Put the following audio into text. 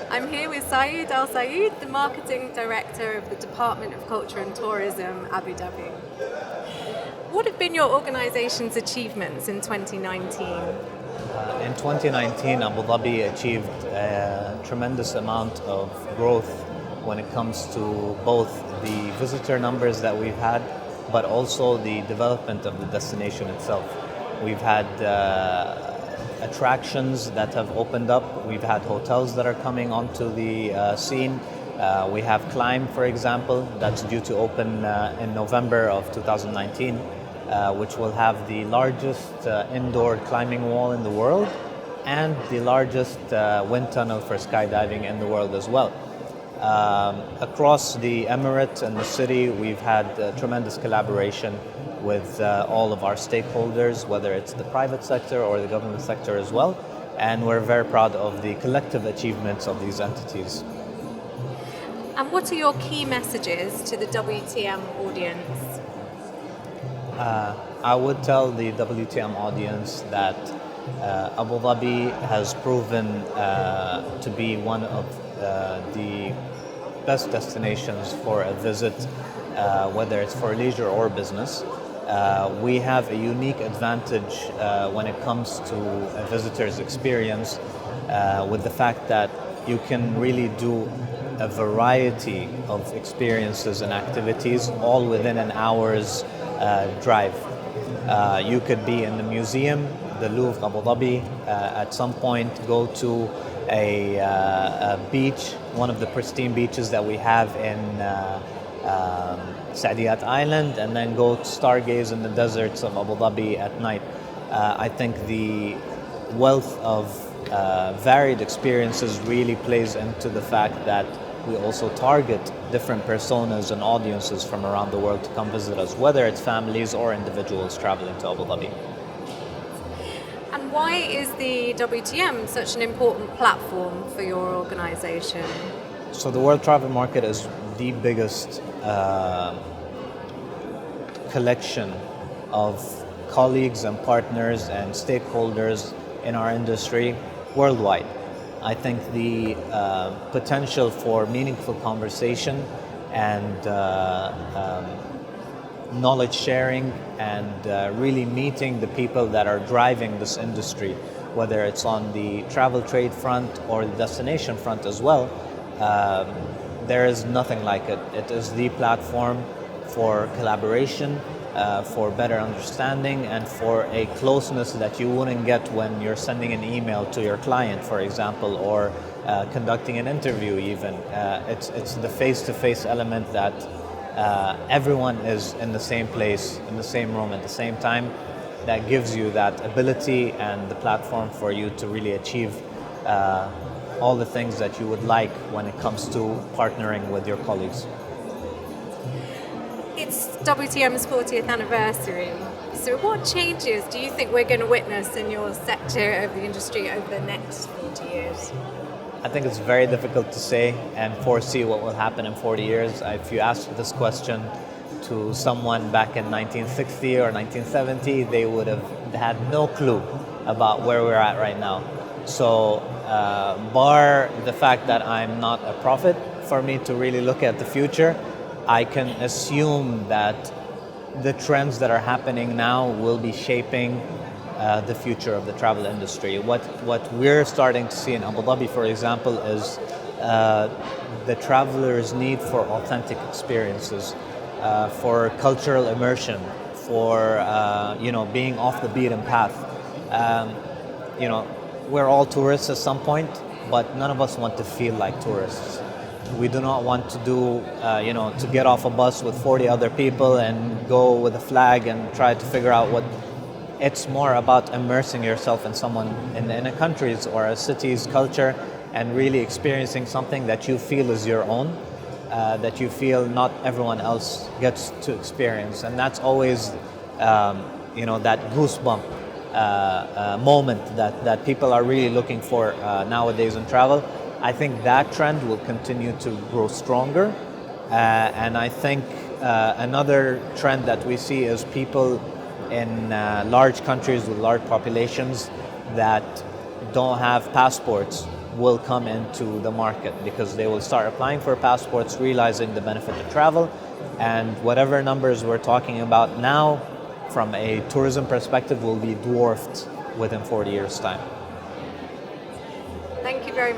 I'm here with Saeed Al Saeed, the Marketing Director of the Department of Culture and Tourism, Abu Dhabi. What have been your organisation's achievements in 2019? In 2019, Abu Dhabi achieved a tremendous amount of growth when it comes to both the visitor numbers that we've had, but also the development of the destination itself. We've had attractions that have opened up. We've had hotels that are coming onto the scene. We have Climb, for example, that's due to open in November of 2019, which will have the largest indoor climbing wall in the world and the largest wind tunnel for skydiving in the world as well. Across the Emirates and the city, we've had tremendous collaboration with all of our stakeholders, whether it's the private sector or the government sector as well, and we're very proud of the collective achievements of these entities. And what are your key messages to the WTM audience? I would tell the WTM audience that Abu Dhabi has proven to be one of the best destinations for a visit, whether it's for leisure or business. We have a unique advantage when it comes to a visitor's experience with the fact that you can really do a variety of experiences and activities all within an hour's drive. You could be in the museum, the Louvre Abu Dhabi, at some point go to a beach, one of the pristine beaches that we have in Saeed Island, and then go stargaze in the deserts of Abu Dhabi at night. I think the wealth of varied experiences really plays into the fact that we also target different personas and audiences from around the world to come visit us, whether it's families or individuals traveling to Abu Dhabi. And why is the WTM such an important platform for your organisation? So the world travel market is the biggest collection of colleagues and partners and stakeholders in our industry worldwide. I think the potential for meaningful conversation and knowledge sharing and really meeting the people that are driving this industry, whether it's on the travel trade front or the destination front as well, there is nothing like it. It is the platform for collaboration, for better understanding, and for a closeness that you wouldn't get when you're sending an email to your client, for example, or conducting an interview even. It's the face-to-face element that everyone is in the same place, in the same room at the same time, that gives you that ability and the platform for you to really achieve all the things that you would like when it comes to partnering with your colleagues. It's WTM's 40th anniversary. So what changes do you think we're going to witness in your sector of the industry over the next 40 years? I think it's very difficult to say and foresee what will happen in 40 years. If you asked this question to someone back in 1960 or 1970, they would have had no clue about where we're at right now. So, bar the fact that I'm not a prophet, for me to really look at the future, I can assume that the trends that are happening now will be shaping the future of the travel industry. What we're starting to see in Abu Dhabi, for example, is the travelers' need for authentic experiences, for cultural immersion, for being off the beaten path. We're all tourists at some point, but none of us want to feel like tourists. We do not want to to get off a bus with 40 other people and go with a flag and try to figure out what. It's more about immersing yourself in someone, in a country's or a city's culture, and really experiencing something that you feel is your own, that you feel not everyone else gets to experience. And that's always, that goosebump moment that people are really looking for nowadays in travel. I think that trend will continue to grow stronger. And I think another trend that we see is people in large countries with large populations that don't have passports will come into the market, because they will start applying for passports, realizing the benefit of travel, and whatever numbers we're talking about now from a tourism perspective will be dwarfed within 40 years' time. Thank you very much.